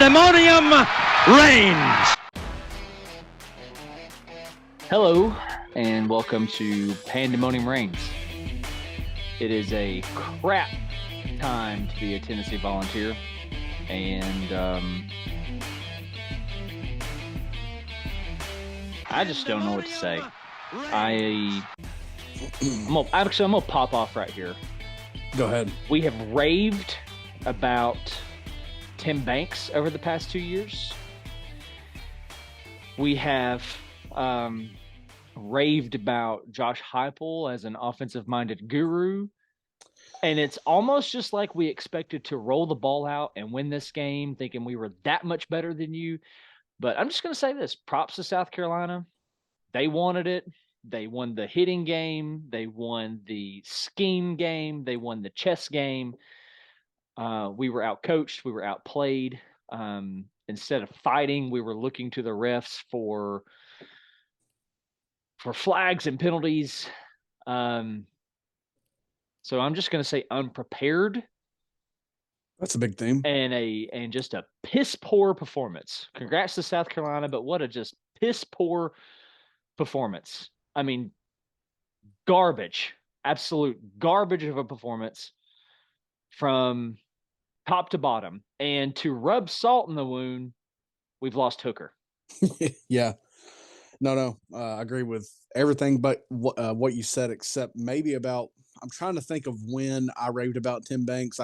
Pandemonium Reigns. Hello, and welcome to Pandemonium Reigns. It is a crap time to be a Tennessee Volunteer, and I just don't know what to say. I'm gonna pop off right here. Go ahead. We have raved about Tim Banks over the past 2 years. We have raved about Josh Heupel as an offensive-minded guru. And it's almost just like we expected to roll the ball out and win this game, thinking we were that much better than you. But I'm just going to say this. Props to South Carolina. They wanted it. They won the hitting game. They won the scheme game. They won the chess game. We were outcoached. We were outplayed. Instead of fighting, we were looking to the refs for flags and penalties. So I'm just going to say unprepared. That's a big theme. And just a piss poor performance. Congrats to South Carolina, but what a just piss poor performance. I mean, garbage, absolute garbage of a performance from top to bottom. And to rub salt in the wound, we've lost Hooker. Yeah. No. I agree with everything but what you said, except maybe about, I'm trying to think of when I raved about Tim Banks.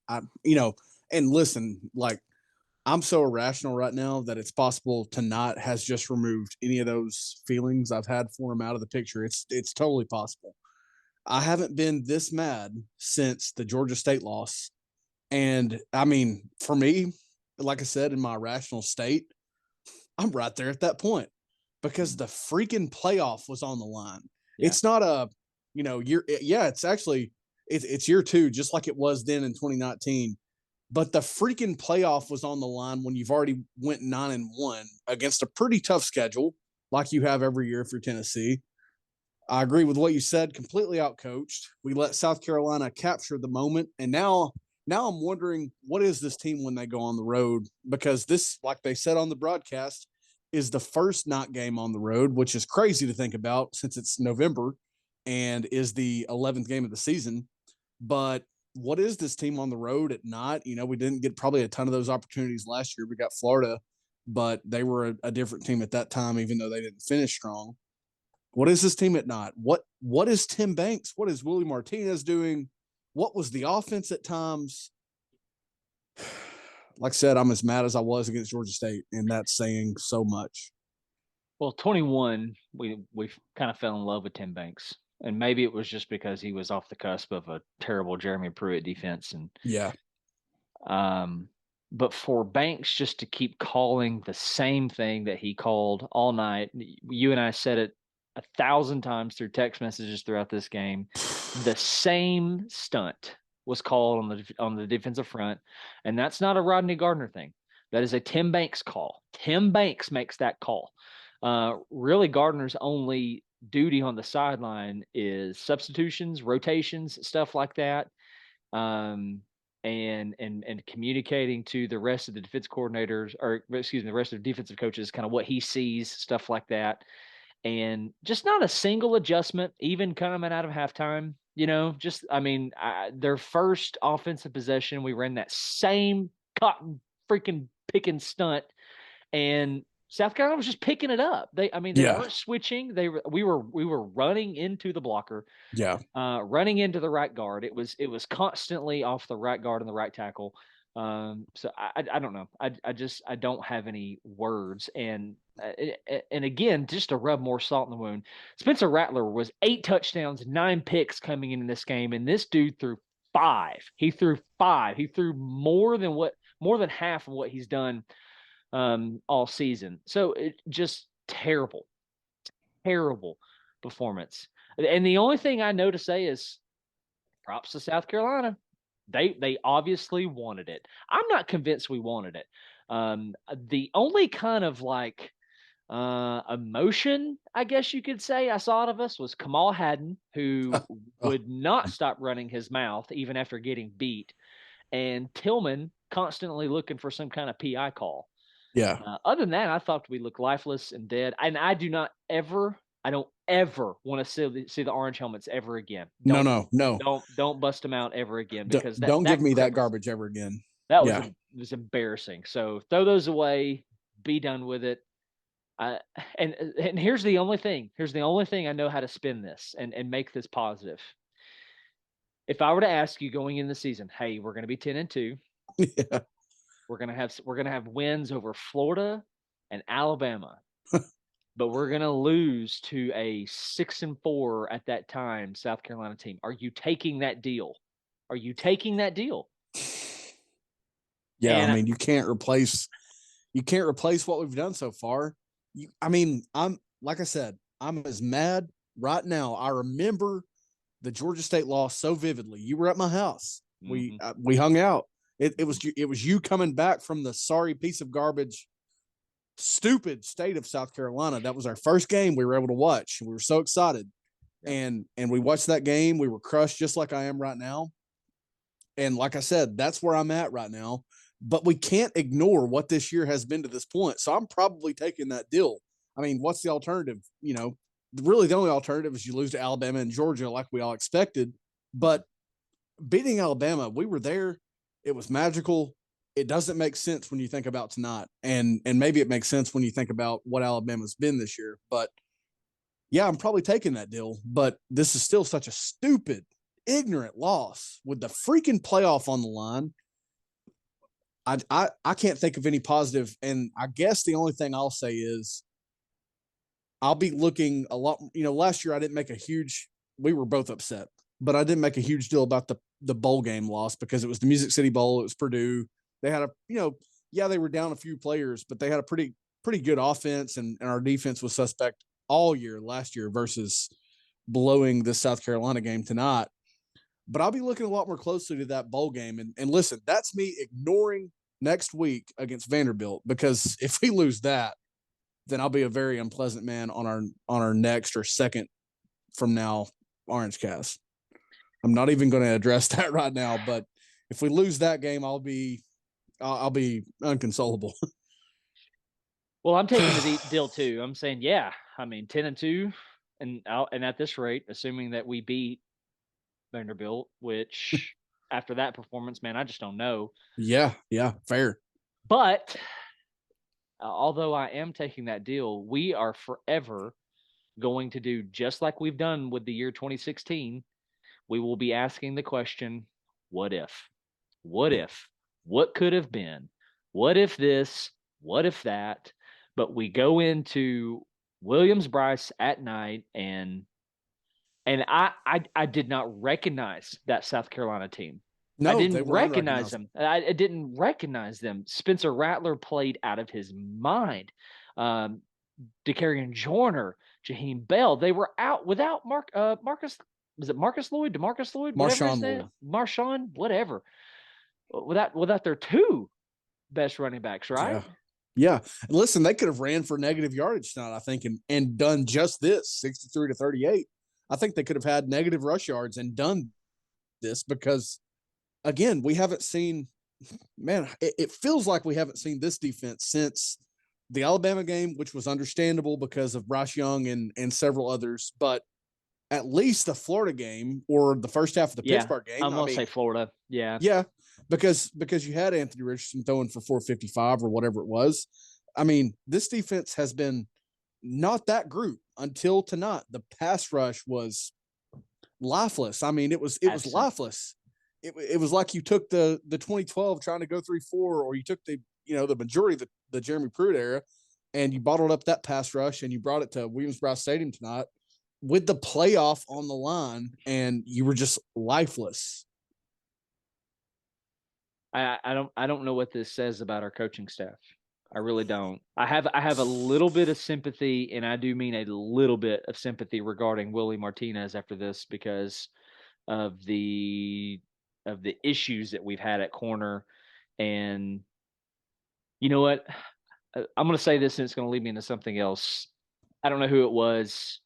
And listen, like, I'm so irrational right now that it's possible to not has just removed any of those feelings I've had for him out of the picture. It's totally possible. I haven't been this mad since the Georgia State loss. And I mean, for me, like I said, in my irrational state, I'm right there at that point because the freaking playoff was on the line. Yeah. It's not a, year. Yeah, it's actually, it's year two, just like it was then in 2019. But the freaking playoff was on the line when you've already went 9-1 against a pretty tough schedule, like you have every year if you're Tennessee. I agree with what you said, completely outcoached. We let South Carolina capture the moment. And now I'm wondering, what is this team when they go on the road? Because this, like they said on the broadcast, is the first not game on the road, which is crazy to think about since it's November and is the 11th game of the season. But what is this team on the road at night? We didn't get probably a ton of those opportunities last year. We got Florida, but they were a different team at that time, even though they didn't finish strong. What is this team at night? What is Tim Banks? What is Willie Martinez doing? What was the offense at times? Like I said, I'm as mad as I was against Georgia State, and that's saying so much. Well, 21, we kind of fell in love with Tim Banks. And maybe it was just because he was off the cusp of a terrible Jeremy Pruitt defense. And yeah. But for Banks just to keep calling the same thing that he called all night, you and I said it 1,000 times through text messages throughout this game, the same stunt was called on the defensive front. And that's not a Rodney Gardner thing. That is a Tim Banks call. Tim Banks makes that call. Really, Gardner's only duty on the sideline is substitutions, rotations, stuff like that, and communicating to the rest of the defense coordinators, the rest of the defensive coaches, kind of what he sees, stuff like that, and just not a single adjustment, even coming out of halftime. Their first offensive possession, we ran that same cotton freaking picking stunt, and South Carolina was just picking it up. They weren't switching. We were running into the blocker. Yeah. Running into the right guard. It was constantly off the right guard and the right tackle. So I don't know. I don't have any words. And again, just to rub more salt in the wound, Spencer Rattler was 8 touchdowns, 9 picks coming into this game, and this dude threw 5. He threw 5. He threw more than half of what he's done all season. So it just terrible performance. And the only thing I know to say is props to South Carolina. They obviously wanted it. I'm not convinced we wanted it. The only kind of like emotion, I guess you could say, I saw out of us was Kamal Hadden, who would not stop running his mouth even after getting beat. And Tillman, constantly looking for some kind of PI call. Yeah. Other than that, I thought we looked lifeless and dead. And I don't ever want to see the orange helmets ever again. No. Don't bust them out ever again, because Don't give me that crippled. garbage ever again. That Yeah. was embarrassing. So throw those away. Be done with it. And here's the only thing. Here's the only thing I know how to spin this and make this positive. If I were to ask you going in the season, hey, we're going to be 10-2. Yeah. We're gonna have wins over Florida and Alabama, but we're gonna lose to a 6-4 at that time South Carolina team. Are you taking that deal? Are you taking that deal? Yeah, I mean, you can't replace what we've done so far. I'm like I said, I'm as mad right now. I remember the Georgia State loss so vividly. You were at my house. Mm-hmm. We hung out. It was you coming back from the sorry piece of garbage, stupid state of South Carolina. That was our first game we were able to watch. We were so excited, and we watched that game. We were crushed, just like I am right now. And like I said, that's where I'm at right now. But we can't ignore what this year has been to this point. So I'm probably taking that deal. I mean, what's the alternative? Really the only alternative is you lose to Alabama and Georgia like we all expected. But beating Alabama, we were there. It was magical. It doesn't make sense when you think about tonight. And maybe it makes sense when you think about what Alabama's been this year. But yeah, I'm probably taking that deal. But this is still such a stupid, ignorant loss with the freaking playoff on the line. I can't think of any positive, and I guess the only thing I'll say is I'll be looking a lot. Last year I didn't make a huge. We were both upset, but I didn't make a huge deal about the bowl game loss because it was the Music City Bowl. It was Purdue. They had they were down a few players, but they had a pretty good offense, and our defense was suspect all year last year versus blowing this South Carolina game tonight. But I'll be looking a lot more closely to that bowl game. And listen, that's me ignoring next week against Vanderbilt, because if we lose that, then I'll be a very unpleasant man on our next or second from now OrangeCast. I'm not even going to address that right now, but if we lose that game, I'll be unconsolable. Well, I'm taking the deal too. I'm saying, 10-2, and at this rate, assuming that we beat Vanderbilt, which after that performance, man, I just don't know. Yeah, fair. But although I am taking that deal, we are forever going to do just like we've done with the year 2016. We will be asking the question, what if? What if? What could have been? What if this? What if that? But we go into Williams-Brice at night, and I did not recognize that South Carolina team. No, I didn't they were recognize them. I didn't recognize them. Spencer Rattler played out of his mind. DeCarrion Joyner, Jaheim Bell, they were out without Marcus. Was it Marcus Lloyd? DeMarcus Lloyd? Marshawn Lloyd. Marshawn, whatever. Without their two best running backs, right? Yeah. And listen, they could have ran for negative yardage tonight, I think, and done just this, 63-38. I think they could have had negative rush yards and done this because, again, we haven't seen – man, it feels like we haven't seen this defense since the Alabama game, which was understandable because of Bryce Young and several others. But at least the Florida game or the first half of the Pittsburgh game. I'm going to say Florida. Yeah. Yeah, because you had Anthony Richardson throwing for 455 or whatever it was. I mean, this defense has been not that group until tonight. The pass rush was lifeless. I mean, it was lifeless. It was like you took the 2012 trying to go 3-4, or you took the majority of the Jeremy Pruitt era, and you bottled up that pass rush and you brought it to Williams-Brice Stadium tonight with the playoff on the line, and you were just lifeless. I don't know what this says about our coaching staff. I really don't. I have a little bit of sympathy, and I do mean a little bit of sympathy regarding Willie Martinez after this because of the issues that we've had at corner. And you know what? I'm going to say this, and it's going to lead me into something else. I don't know who it was,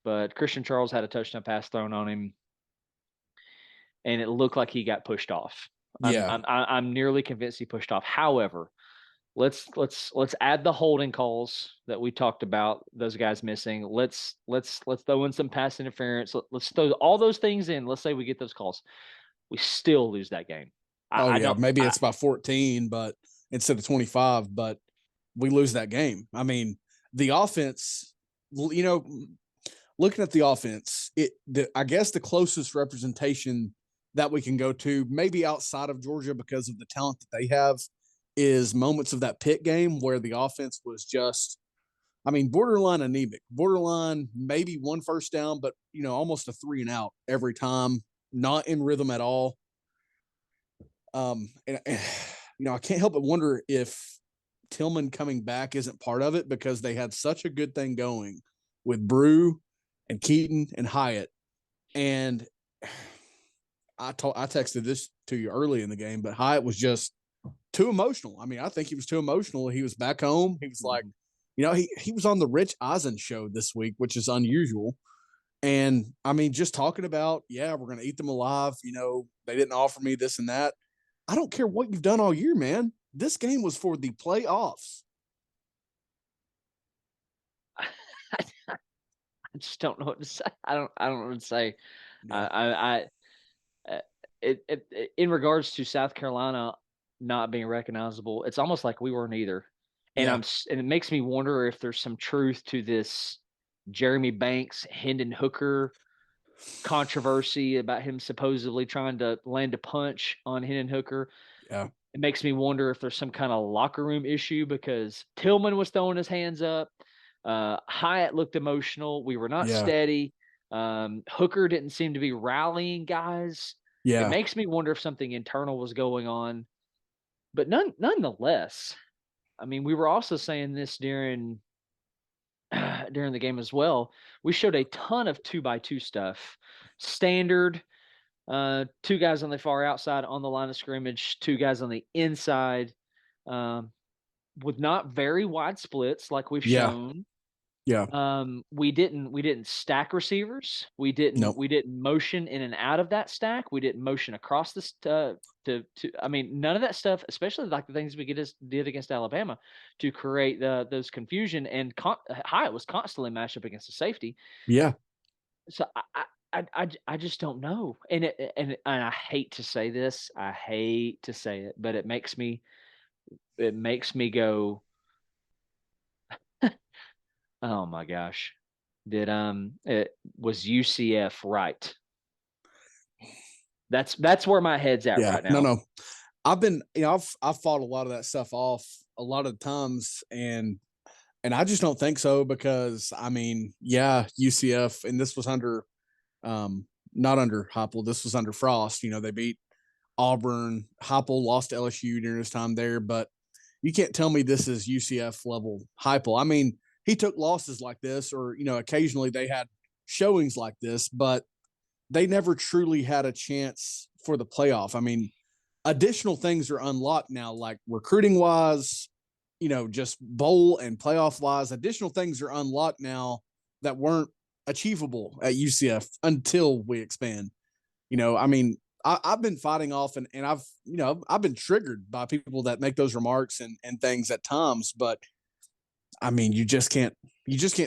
but Christian Charles had a touchdown pass thrown on him, and it looked like he got pushed off. Yeah. I'm nearly convinced he pushed off. However, let's add the holding calls that we talked about. Those guys missing. Let's throw in some pass interference. Let's throw all those things in. Let's say we get those calls. We still lose that game. Oh I yeah, don't. maybe it's by 14, but instead of 25, but we lose that game. I mean, the offense, looking at the offense, I guess the closest representation that we can go to, maybe outside of Georgia because of the talent that they have, is moments of that Pitt game where the offense was just, I mean, borderline anemic, borderline maybe one first down, but almost a 3 and out every time, not in rhythm at all. And I can't help but wonder if Tillman coming back isn't part of it because they had such a good thing going with Brew and Keaton and Hyatt. And I texted this to you early in the game, but Hyatt was just too emotional. I mean, I think he was too emotional. He was back home. He was like, he was on the Rich Eisen show this week, which is unusual. And I mean, just talking about, we're going to eat them alive. They didn't offer me this and that. I don't care what you've done all year, man. This game was for the playoffs. I just don't know what to say. I don't know what to say. Yeah. In regards to South Carolina not being recognizable, it's almost like we weren't either. And and it makes me wonder if there's some truth to this Jeremy Banks, Hendon Hooker controversy about him supposedly trying to land a punch on Hendon Hooker. Yeah. It makes me wonder if there's some kind of locker room issue because Tillman was throwing his hands up. Hyatt looked emotional. We were not steady. Hooker didn't seem to be rallying guys. It Yeah. makes me wonder if something internal was going on. But nonetheless, I mean, we were also saying this during the game as well. We showed a ton of 2x2 stuff. Standard, 2 guys on the far outside on the line of scrimmage, 2 guys on the inside, with not very wide splits like we've shown. Yeah. We didn't stack receivers. We didn't motion in and out of that stack. We didn't motion across this I mean, none of that stuff, especially like the things we did against Alabama to create those confusion, and Hyatt was constantly matched up against the safety. Yeah. So I just don't know. And I hate to say this. I hate to say it, but it makes me go, oh my gosh. It was UCF right? That's where my head's at right now. No. I've been, I've fought a lot of that stuff off a lot of times, and I just don't think so because I mean, UCF, and this was under not under Heupel, this was under Frost. They beat Auburn. Heupel lost to LSU during his time there, but you can't tell me this is UCF level Heupel. I mean, he took losses like this, or occasionally they had showings like this, but they never truly had a chance for the playoff. I mean, additional things are unlocked now, like recruiting wise, just bowl and playoff wise. Additional things are unlocked now that weren't achievable at UCF until we expand. I mean, I've been fighting off, and I've been triggered by people that make those remarks and things at times, but I mean, you just can't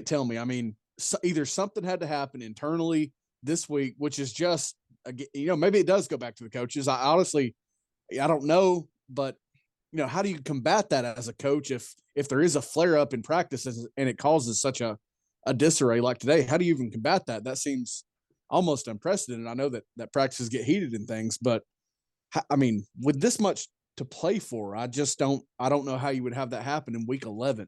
tell me. I mean, either something had to happen internally this week, which is just, maybe it does go back to the coaches. I honestly, I don't know, but how do you combat that as a coach if there is a flare up in practice and it causes such a disarray like today? How do you even combat that? That seems almost unprecedented. I know that practices get heated and things, but I mean, with this much to play for, I don't know how you would have that happen in week 11.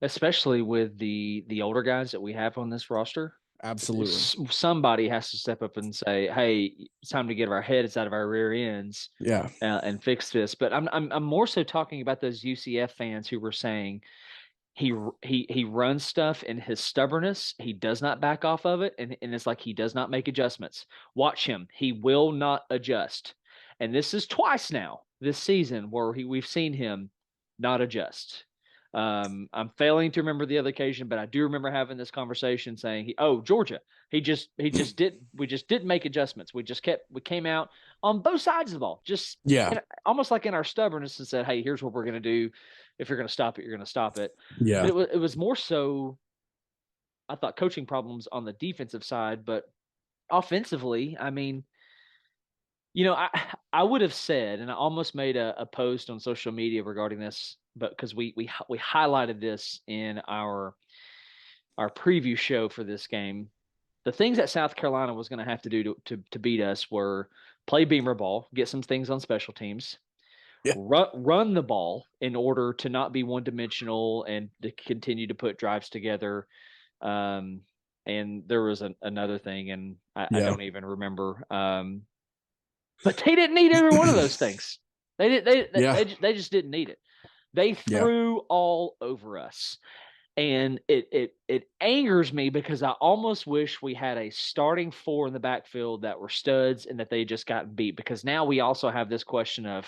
Especially with the older guys that we have on this roster. Absolutely. Somebody has to step up and say, "Hey, it's time to get our heads out of our rear ends, and fix this." But I'm more so talking about those UCF fans who were saying he runs stuff in his stubbornness. He does not back off of it, and it's like he does not make adjustments. Watch him; he will not adjust. And this is twice now this season where we've seen him not adjust. I'm failing to remember the other occasion, but I do remember having this conversation saying, Georgia. We just didn't make adjustments. We came out on both sides of the ball, just almost like in our stubbornness, and said, hey, here's what we're going to do. If you're going to stop it, you're going to stop it. Yeah. But it was more so, I thought, coaching problems on the defensive side, but offensively, I mean, I would have said, and I almost made a post on social media regarding this, but because we highlighted this in our preview show for this game, the things that South Carolina was going to have to do to beat us were play beamer ball, get some things on special teams, run the ball in order to not be one dimensional and to continue to put drives together. And there was another thing, and I don't even remember. But they didn't need every one of those things. They just didn't need it. They threw all over us. And it angers me because I almost wish we had a starting 4 in the backfield that were studs and that they just got beat, because now we also have this question of,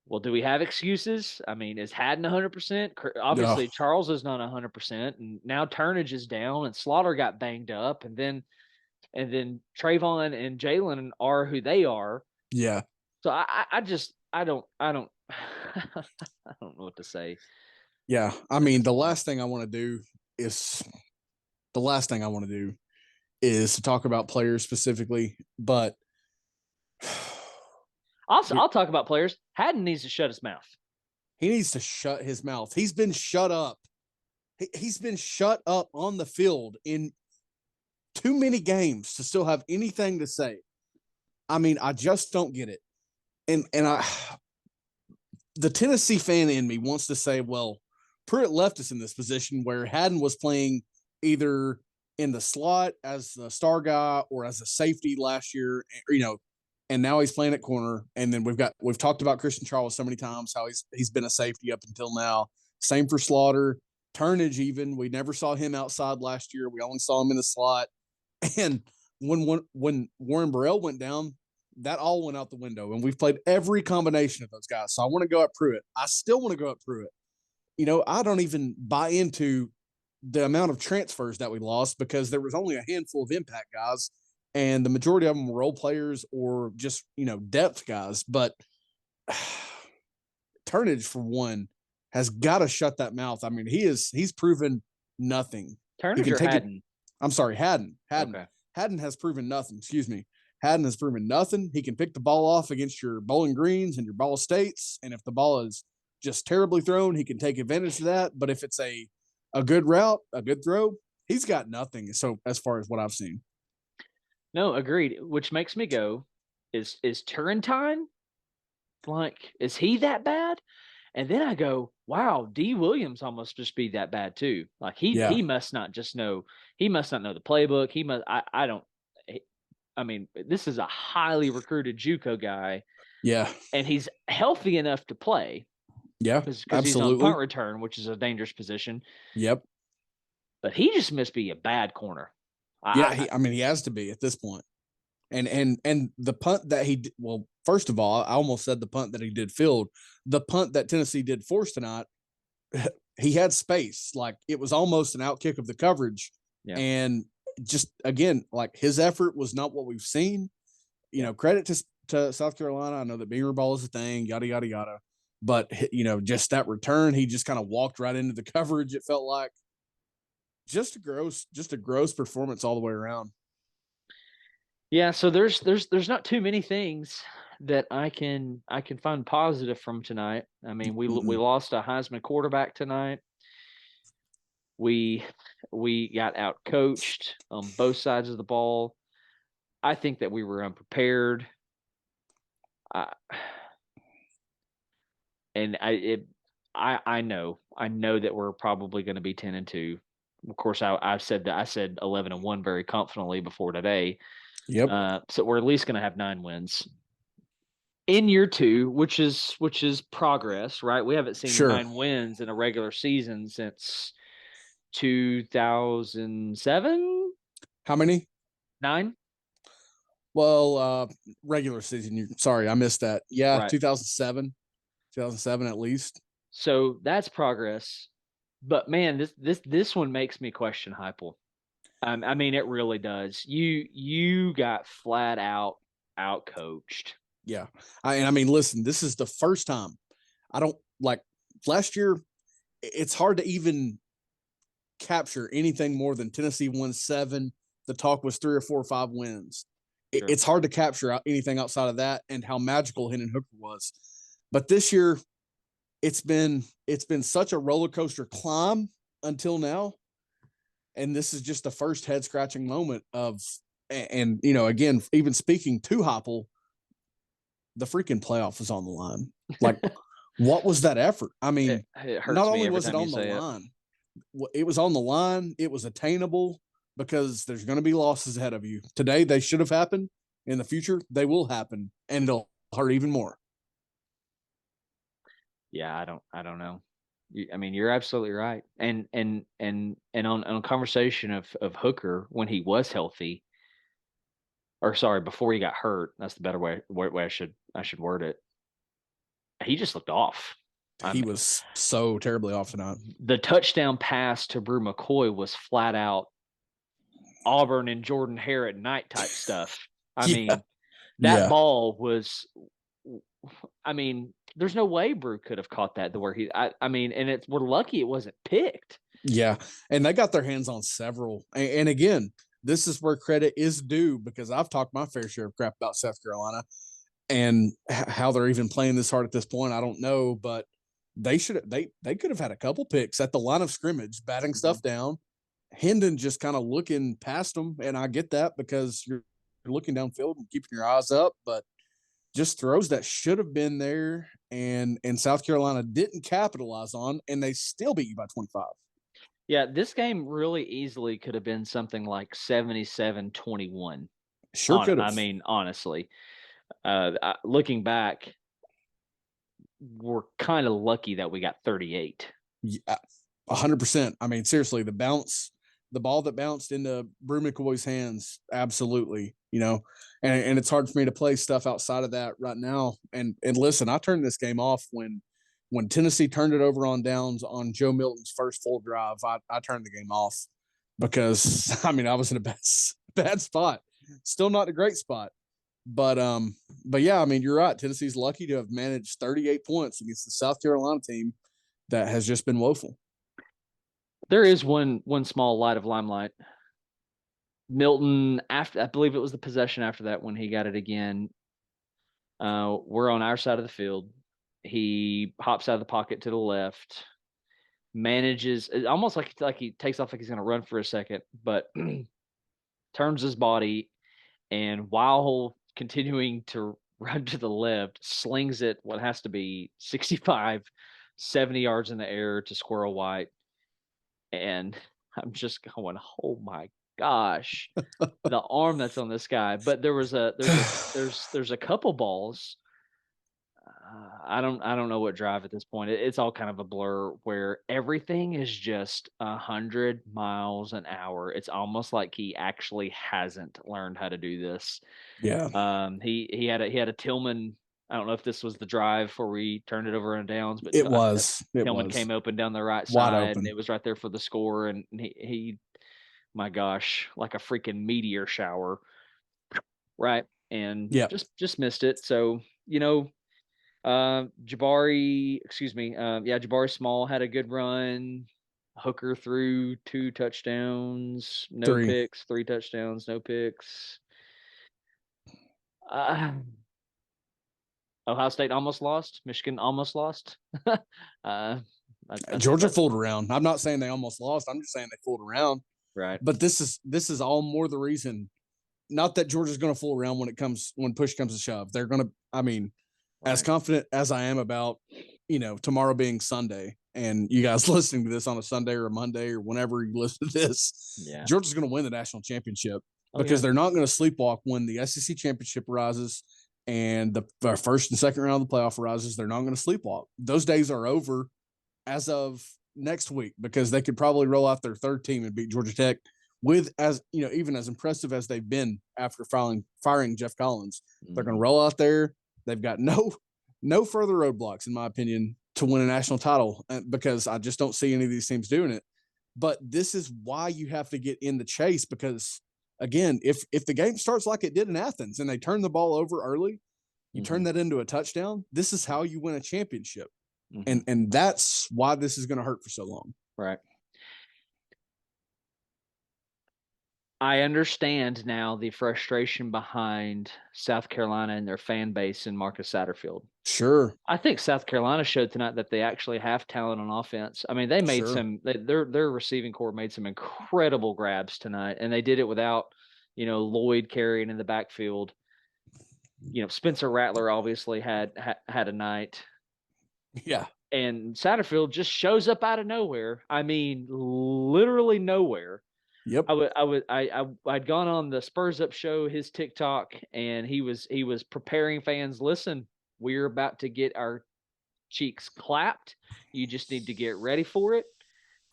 well, do we have excuses? I mean, is Haddon 100%? Obviously, Charles is not 100%, and now Turnage is down, and Slaughter got banged up, and then Trayvon and Jalen are who they are. Yeah. So I don't I don't know what to say. Yeah. I mean, the last thing I want to do is to talk about players specifically, but I'll talk about players. Haddon needs to shut his mouth. He needs to shut his mouth. He's been shut up. He's been shut up on the field in too many games to still have anything to say. I mean, I just don't get it. And the Tennessee fan in me wants to say, well, Pruitt left us in this position where Haddon was playing either in the slot as the star guy or as a safety last year, and now he's playing at corner. And then we've talked about Christian Charles so many times, how he's been a safety up until now. Same for Slaughter. Turnage, even, we never saw him outside last year. We only saw him in the slot. And when Warren Burrell went down, that all went out the window. And we've played every combination of those guys. So I want to go at Pruitt. I still want to go at Pruitt. I don't even buy into the amount of transfers that we lost, because there was only a handful of impact guys, and the majority of them were role players or just, depth guys. But Turnage, for one, has got to shut that mouth. I mean, he's proven nothing. Turnage or Haddon? I'm sorry, Haddon. Okay. Haddon has proven nothing. Excuse me. Haddon has proven nothing. He can pick the ball off against your Bowling Greens and your Ball States, and if the ball is just terribly thrown, he can take advantage of that. But if it's a good route, a good throw, he's got nothing. So as far as what I've seen. No, agreed. Which makes me go, is Turrentine? Like, is he that bad? And then I go, wow, D. Williams almost just be that bad too. Like he must not just know. He must not know the playbook. He must. I mean, this is a highly recruited JUCO guy. Yeah, and he's healthy enough to play. Yeah, because he's on punt return, which is a dangerous position. Yep. But he just must be a bad corner. He has to be at this point. And the punt that first of all, I almost said the punt that he did field. The punt that Tennessee did force tonight, he had space. Like, it was almost an out kick of the coverage. Yeah. And just, again, like, his effort was not what we've seen. Credit to South Carolina. I know that beamer ball is a thing, yada, yada, yada. But, just that return, he just kind of walked right into the coverage, it felt like. Just a gross performance all the way around. Yeah, so there's not too many things that I can find positive from tonight. I mean, we lost a Heisman quarterback tonight. We got out coached on both sides of the ball. I think that we were unprepared. I know that we're probably going to be 10-2. Of course, I said 11-1 very confidently before today. Yep. So we're at least going to have 9 wins in year 2, which is progress, right? We haven't seen 9 wins in a regular season since 2007. How many? 9. Well, regular season. Sorry, I missed that. Yeah, right. 2007 at least. So that's progress. But man, this one makes me question Heupel. I mean, it really does. You got flat out coached. Yeah. I mean, listen, this is the first time I don't like last year. It's hard to even capture anything more than Tennessee won 7. The talk was 3 or 4 or 5 wins. Sure. It's hard to capture anything outside of that and how magical Hendon Hooker was. But this year, it's been such a roller coaster climb until now, and this is just the first head scratching moment of. And again, even speaking to Heupel, the freaking playoff was on the line. Like, what was that effort? I mean, it hurts not me only every was it time on you the say line, it was on the line. It was attainable because there's going to be losses ahead of you. Today, they should have happened. In the future, they will happen, and it'll hurt even more. Yeah, I don't know. I mean, you're absolutely right. And on a conversation of Hooker when he was healthy, or sorry, before he got hurt. That's the better way I should word it. He just looked off. He was so terribly off tonight. The touchdown pass to Brew McCoy was flat out Auburn and Jordan Hare at night type stuff. I mean, that ball was. I mean, there's no way Brew could have caught that to where he. I mean, and we're lucky it wasn't picked. Yeah, and they got their hands on several. And again, this is where credit is due because I've talked my fair share of crap about South Carolina and how they're even playing this hard at this point. I don't know, but they could have had a couple picks at the line of scrimmage, batting stuff down. Hendon just kind of looking past them, and I get that because you're looking downfield and keeping your eyes up, but just throws that should have been there and South Carolina didn't capitalize on, and they still beat you by 25. Yeah, this game really easily could have been something like 77-21. Sure could have. I mean, honestly, looking back, we're kind of lucky that we got 38. Yeah, 100%. I mean, seriously, the ball that bounced into Brew McCoy's hands, absolutely. And it's hard for me to play stuff outside of that right now. And listen, I turned this game off when Tennessee turned it over on downs on Joe Milton's first full drive. I turned the game off because I mean I was in a bad spot. Still not a great spot. But yeah, I mean, you're right. Tennessee's lucky to have managed 38 points against the South Carolina team that has just been woeful. There is one small light of limelight. Milton, after I believe it was the possession after that when he got it again. We're on our side of the field. He hops out of the pocket to the left, manages almost like he takes off like he's going to run for a second, but turns his body, and while continuing to run to the left, slings it what has to be 65, 70 yards in the air to Squirrel White. And I'm just going, oh my gosh, the arm that's on this guy. But there's a couple balls. I don't know what drive at this point. It's all kind of a blur where everything is just 100 miles an hour. It's almost like he actually hasn't learned how to do this. Yeah. He had a Tillman. I don't know if this was the drive where we turned it over on downs, but Tillman came open down the right side, and it was right there for the score. And he, my gosh, like a freaking meteor shower, right? And just missed it. So Jabari Small had a good run. Hooker threw 2 touchdowns, no picks, 3 touchdowns, no picks. Ohio State almost lost. Michigan almost lost. Georgia fooled around. I'm not saying they almost lost. I'm just saying they fooled around. Right. But this is all more the reason. Not that Georgia's going to fool around when push comes to shove. They're going to. I mean, as confident as I am about tomorrow being Sunday, and you guys listening to this on a Sunday or a Monday or whenever you listen to this, Georgia's going to win the national championship because they're not going to sleepwalk when the SEC championship arises. And the first and second round of the playoff arises, they're not going to sleepwalk. Those days are over as of next week because they could probably roll out their third team and beat Georgia Tech with, as even as impressive as they've been after firing Jeff Collins. They're going to roll out there. They've got no further roadblocks, in my opinion, to win a national title, because I just don't see any of these teams doing it. But this is why you have to get in the chase, because again, if the game starts like it did in Athens and they turn the ball over early, you turn that into a touchdown. This is how you win a championship. And that's why this is going to hurt for so long. Right. I understand now the frustration behind South Carolina and their fan base and Marcus Satterfield. Sure. I think South Carolina showed tonight that they actually have talent on offense. I mean, they made their receiving corps made some incredible grabs tonight, and they did it without, Lloyd carrying in the backfield. Spencer Rattler obviously had a night. Yeah. And Satterfield just shows up out of nowhere. I mean, literally nowhere. Yep. I'd gone on the Spurs Up show, his TikTok, and he was preparing fans. Listen, we're about to get our cheeks clapped. You just need to get ready for it.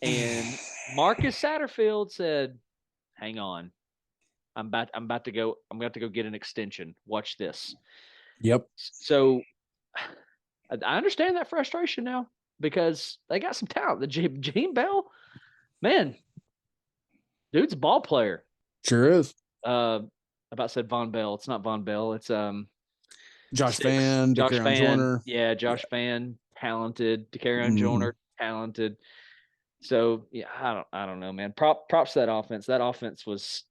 And Marcus Satterfield said, "Hang on, I'm about to go get an extension. Watch this." Yep. So I understand that frustration now, because they got some talent. The Gene Bell, man, dude's a ball player. Sure is. About said Von Bell. It's not Von Bell. It's Josh Fan, DeCarron Joyner. Yeah, Josh Fan, talented. DeCarron Joyner, talented. So yeah, I don't know, man. Props to that offense. That offense was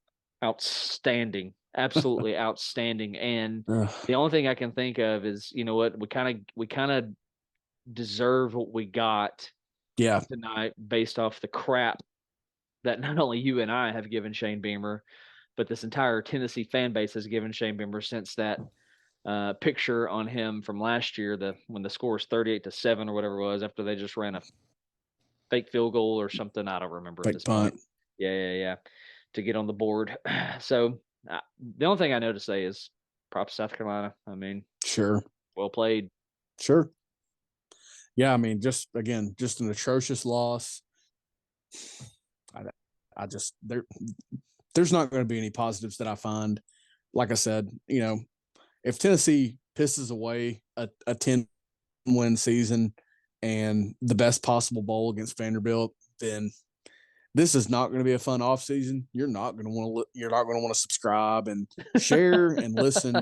outstanding, absolutely outstanding. And the only thing I can think of is, you know what, we kind of deserve what we got tonight based off the crap that not only you and I have given Shane Beamer, but this entire Tennessee fan base has given Shane Beamer since that picture on him from last year, when the score was 38-7 or whatever it was, after they just ran a fake field goal or something. I don't remember at this point. Yeah. To get on the board. So the only thing I know to say is props South Carolina. I mean, sure. Well played. Sure. Yeah, I mean, just an atrocious loss. I just there's not going to be any positives that I find. Like I said, if Tennessee pisses away a 10-win season and the best possible bowl against Vanderbilt, then this is not going to be a fun off season. You're not going to want to subscribe and share and listen,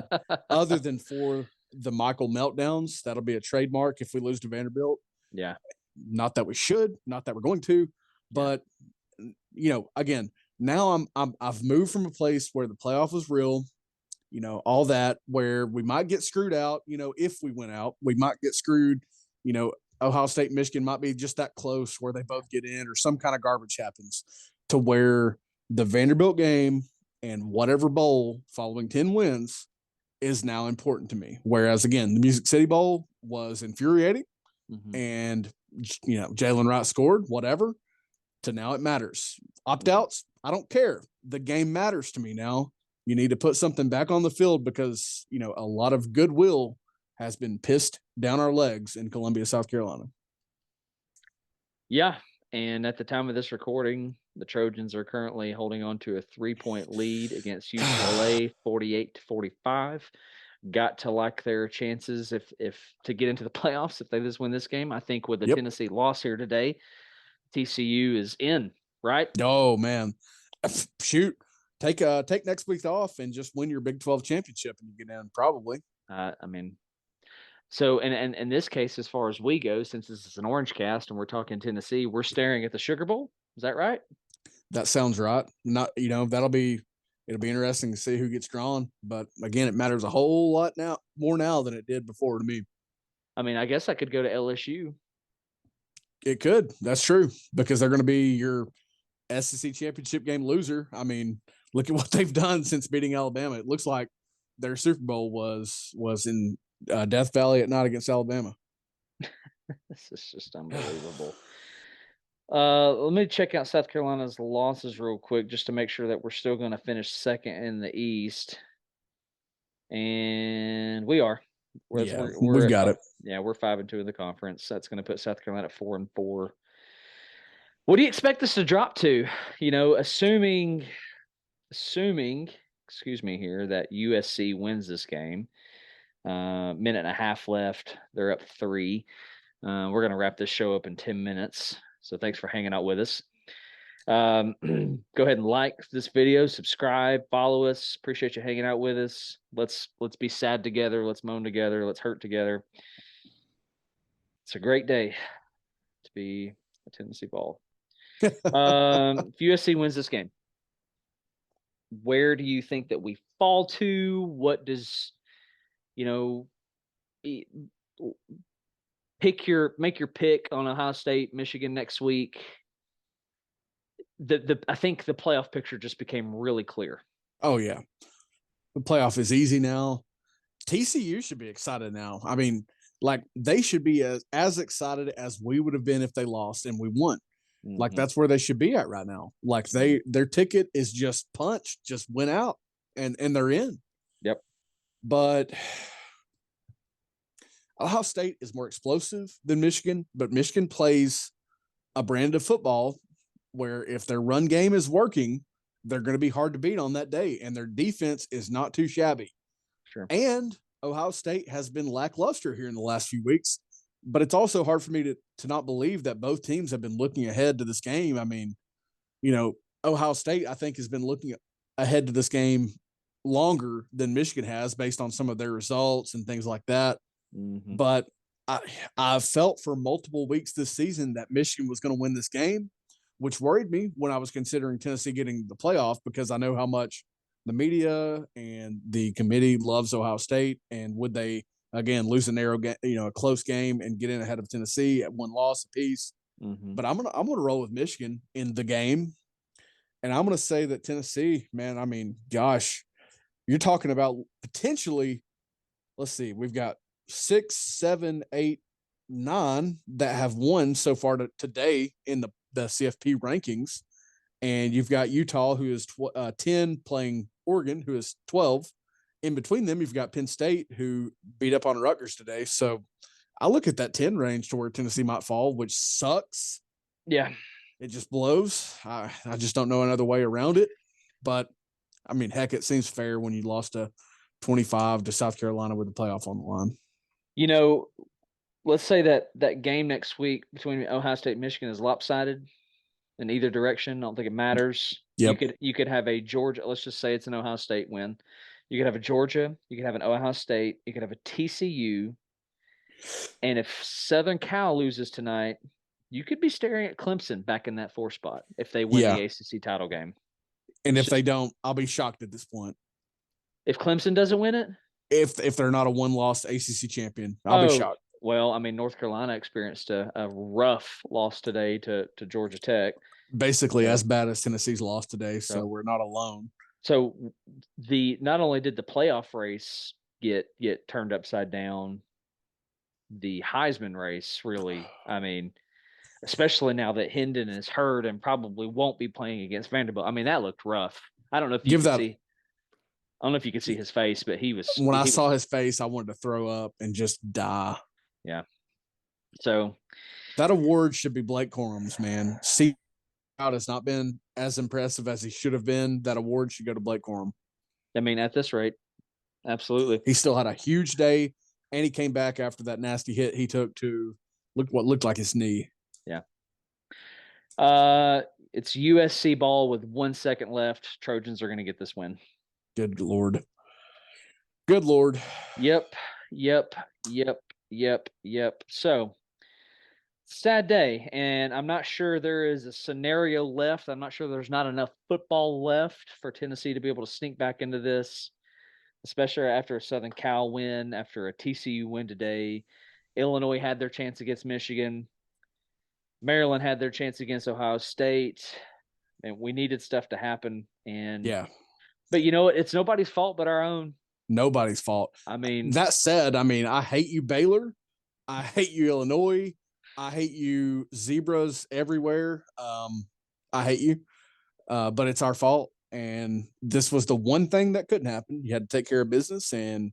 other than for the Michael meltdowns. That'll be a trademark if we lose to Vanderbilt. Yeah. Not that we should, not that we're going to, but again, now I've moved from a place where the playoff was real, all that, where we might get screwed out. If we went out, we might get screwed. Ohio State, Michigan might be just that close where they both get in, or some kind of garbage happens, to where the Vanderbilt game and whatever bowl following 10 wins is now important to me. Whereas again, the Music City Bowl was infuriating, and Jalen Wright scored, whatever, to now it matters. Opt-outs, I don't care. The game matters to me now. You need to put something back on the field, because a lot of goodwill has been pissed down our legs in Columbia, South Carolina. Yeah, and at the time of this recording, the Trojans are currently holding on to a 3-point lead against UCLA, 48-45. Got to like their chances if to get into the playoffs if they just win this game. I think with the Tennessee loss here today, TCU is in, right? Oh man, shoot! Take next week off and just win your Big 12 championship, and you get in probably. I mean, so and in this case, as far as we go, since this is an OrangeCast and we're talking Tennessee, we're staring at the Sugar Bowl. Is that right? That sounds right. Not it'll be interesting to see who gets drawn. But again, it matters a whole lot more now than it did before to me. I mean, I guess I could go to LSU. It could. That's true, because they're going to be your SEC championship game loser. I mean, look at what they've done since beating Alabama. It looks like their Super Bowl was in Death Valley at night against Alabama. This is just unbelievable. Let me check out South Carolina's losses real quick, just to make sure that we're still going to finish second in the East. And we are. We've got it. Yeah, we're 5-2 in the conference. That's going to put South Carolina at 4-4. What do you expect this to drop to? Assuming, excuse me here, that USC wins this game. Minute and a half left. They're up 3. We're going to wrap this show up in 10 minutes. So thanks for hanging out with us. Go ahead and like this video, subscribe, follow us. Appreciate you hanging out with us. Let's be sad together. Let's moan together. Let's hurt together. It's a great day to be a Tennessee Vol. If USC wins this game, where do you think that we fall to? What does, make your pick on Ohio State, Michigan next week? I think the playoff picture just became really clear. Oh yeah, the playoff is easy now. TCU should be excited now. I mean, like they should be as excited as we would have been if they lost and we won. Mm-hmm. Like that's where they should be at right now. Like their ticket is just punched, just went out, and they're in. Yep. But Ohio State is more explosive than Michigan, but Michigan plays a brand of football where if their run game is working, they're going to be hard to beat on that day, and their defense is not too shabby. Sure. And Ohio State has been lackluster here in the last few weeks, but it's also hard for me to not believe that both teams have been looking ahead to this game. I mean, Ohio State, I think, has been looking ahead to this game longer than Michigan has based on some of their results and things like that. Mm-hmm. But I felt for multiple weeks this season that Michigan was going to win this game, which worried me when I was considering Tennessee getting the playoff, because I know how much the media and the committee loves Ohio State, and would they again lose a close game and get in ahead of Tennessee at one loss apiece? Mm-hmm. But I'm gonna roll with Michigan in the game, and I'm gonna say that Tennessee, man. I mean, gosh, you're talking about potentially. Let's see, we've got 6, 7, 8, 9 that have won so far today in the CFP rankings. And you've got Utah, who is 10, playing Oregon, who is 12. In between them, you've got Penn State, who beat up on Rutgers today. So I look at that 10 range to where Tennessee might fall, which sucks. Yeah. It just blows. I just don't know another way around it. But, I mean, heck, it seems fair when you lost to 25 to South Carolina with the playoff on the line. Let's say that game next week between Ohio State and Michigan is lopsided in either direction. I don't think it matters. Yep. You could have a Georgia. Let's just say it's an Ohio State win. You could have a Georgia. You could have an Ohio State. You could have a TCU. And if Southern Cal loses tonight, you could be staring at Clemson back in that 4 spot if they win the ACC title game. And if they don't, I'll be shocked at this point. If Clemson doesn't win it? If they're not a one-loss ACC champion, I'll be shocked. Well, I mean, North Carolina experienced a rough loss today to Georgia Tech. Basically as bad as Tennessee's loss today, so we're not alone. So not only did the playoff race get turned upside down, the Heisman race really, I mean, especially now that Hendon is hurt and probably won't be playing against Vanderbilt. I mean, that looked rough. I don't know if you could see. I don't know if you could see his face, but he was. When I saw his face, I wanted to throw up and just die. Yeah. So that award should be Blake Corum's, man. See, out has not been as impressive as he should have been. That award should go to Blake Corum. I mean, at this rate, absolutely. He still had a huge day, and he came back after that nasty hit he took to what looked like his knee. Yeah. It's USC ball with 1 second left. Trojans are going to get this win. Good Lord. Good Lord. Yep. So, sad day, and I'm not sure there is a scenario left. I'm not sure there's not enough football left for Tennessee to be able to sneak back into this, especially after a Southern Cal win, after a TCU win today. Illinois had their chance against Michigan. Maryland had their chance against Ohio State, and we needed stuff to happen. And but you know what? It's nobody's fault but our own. Nobody's fault. I mean, that said, I mean, I hate you, Baylor. I hate you, Illinois. I hate you, zebras everywhere. I hate you, but it's our fault. And this was the one thing that couldn't happen. You had to take care of business. And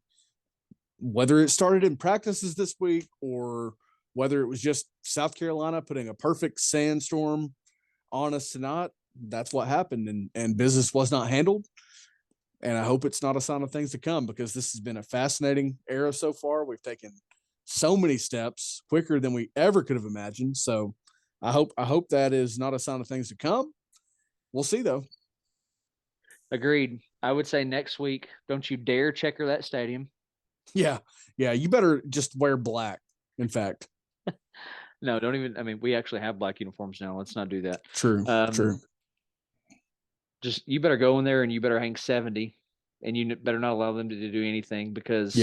whether it started in practices this week or whether it was just South Carolina putting a perfect sandstorm on us tonight, that's what happened. And business was not handled. And I hope it's not a sign of things to come, because this has been a fascinating era so far. We've taken so many steps quicker than we ever could have imagined. So I hope that is not a sign of things to come. We'll see though. Agreed. I would say next week, don't you dare checker that stadium. Yeah. You better just wear black. In fact, no, don't even. I mean, we actually have black uniforms now. Let's not do that. True. Just you better go in there and you better hang 70, and you better not allow them to do anything because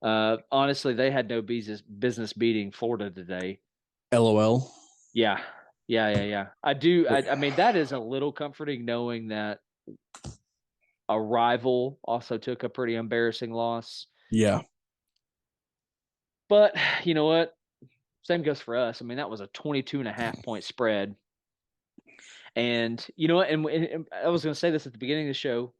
honestly, they had no business beating Florida today. LOL. Yeah. I do. I mean, that is a little comforting knowing that a rival also took a pretty embarrassing loss. Yeah. But you know what? Same goes for us. I mean, that was a 22.5 point spread. And you know what? And I was going to say this at the beginning of the show.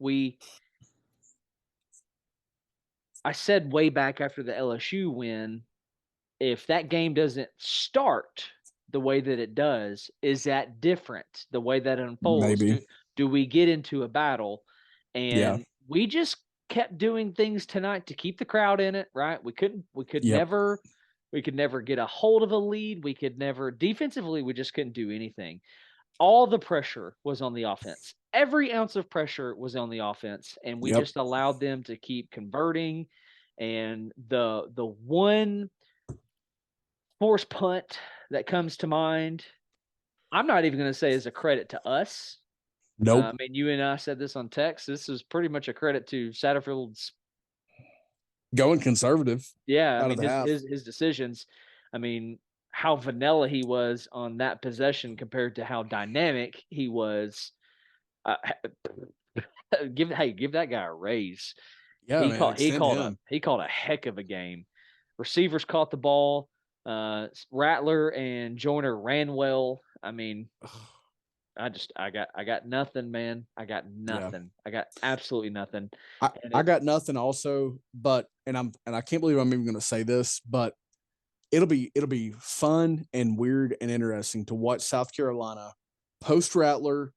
I said way back after the LSU win, if that game doesn't start the way that it does, is that different? The way that it unfolds? Maybe. Do we get into a battle? And we just kept doing things tonight to keep the crowd in it, right? We could never get a hold of a lead. We could never defensively, we just couldn't do anything. All the pressure was on the offense. Every ounce of pressure was on the offense, and we just allowed them to keep converting. And the one forced punt that comes to mind, I'm not even going to say is a credit to us. Nope. I mean, you and I said this on text. This is pretty much a credit to Satterfield's going conservative. Yeah, I mean his decisions. I mean, how vanilla he was on that possession compared to how dynamic he was. Give that guy a raise. Yeah, he called a heck of a game. Receivers caught the ball. Rattler and Joyner ran well. I mean, I got nothing, man. I got nothing. Yeah. I got absolutely nothing. I got nothing also, but I can't believe I'm even going to say this, but it'll be fun and weird and interesting to watch South Carolina post Rattler,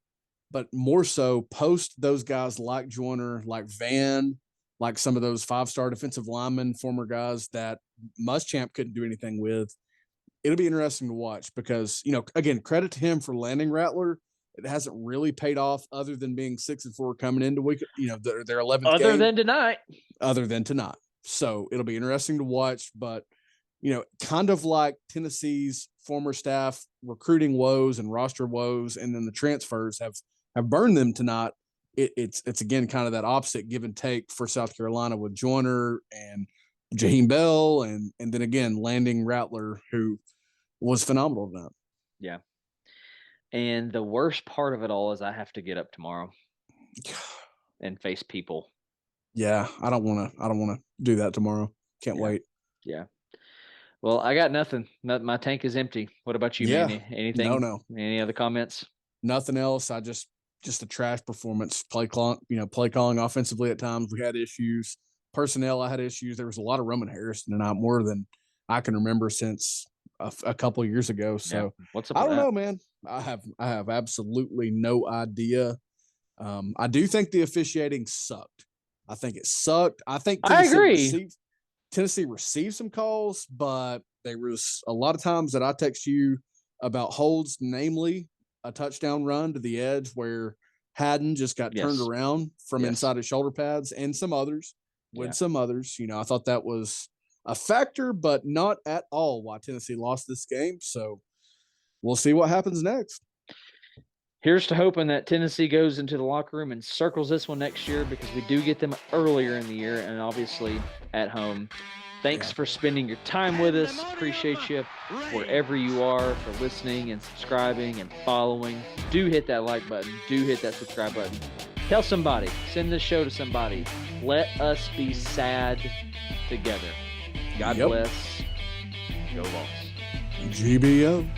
but more so post those guys like Joyner, like Van, like some of those 5-star defensive linemen, former guys that Muschamp couldn't do anything with. It'll be interesting to watch because, again, credit to him for landing Rattler. It hasn't really paid off other than being 6-4 coming into week, their 11th game. Other than tonight. So it'll be interesting to watch, but, kind of like Tennessee's former staff recruiting woes and roster woes, and then the transfers have burned them tonight. It's again, kind of that opposite give and take for South Carolina with Joyner and Jaheim Bell. And then again, landing Rattler, who was phenomenal tonight. Yeah. And the worst part of it all is I have to get up tomorrow and face people. Yeah, I don't want to do that tomorrow. Can't wait. Yeah. Well, I got nothing. My tank is empty. What about you, Manny? Anything? No. Any other comments? Nothing else. I just a trash performance. Play calling offensively at times. We had issues. Personnel, I had issues. There was a lot of Roman Harrison tonight, more than I can remember since a couple of years ago. So what's up? I don't know, man. I have absolutely no idea. I do think the officiating sucked. I think it sucked. I think Tennessee received some calls, but there was a lot of times that I text you about holds, namely a touchdown run to the edge where Haddon just got turned around from inside his shoulder pads, and some others. I thought that was a factor, but not at all why Tennessee lost this game. So we'll see what happens next. Here's to hoping that Tennessee goes into the locker room and circles this one next year, because we do get them earlier in the year and obviously at home. Thanks for spending your time with us. Appreciate you wherever you are for listening and subscribing and following. Do hit that like button. Do hit that subscribe button. Tell somebody. Send this show to somebody. Let us be sad together. God bless. Go Vols. GBO.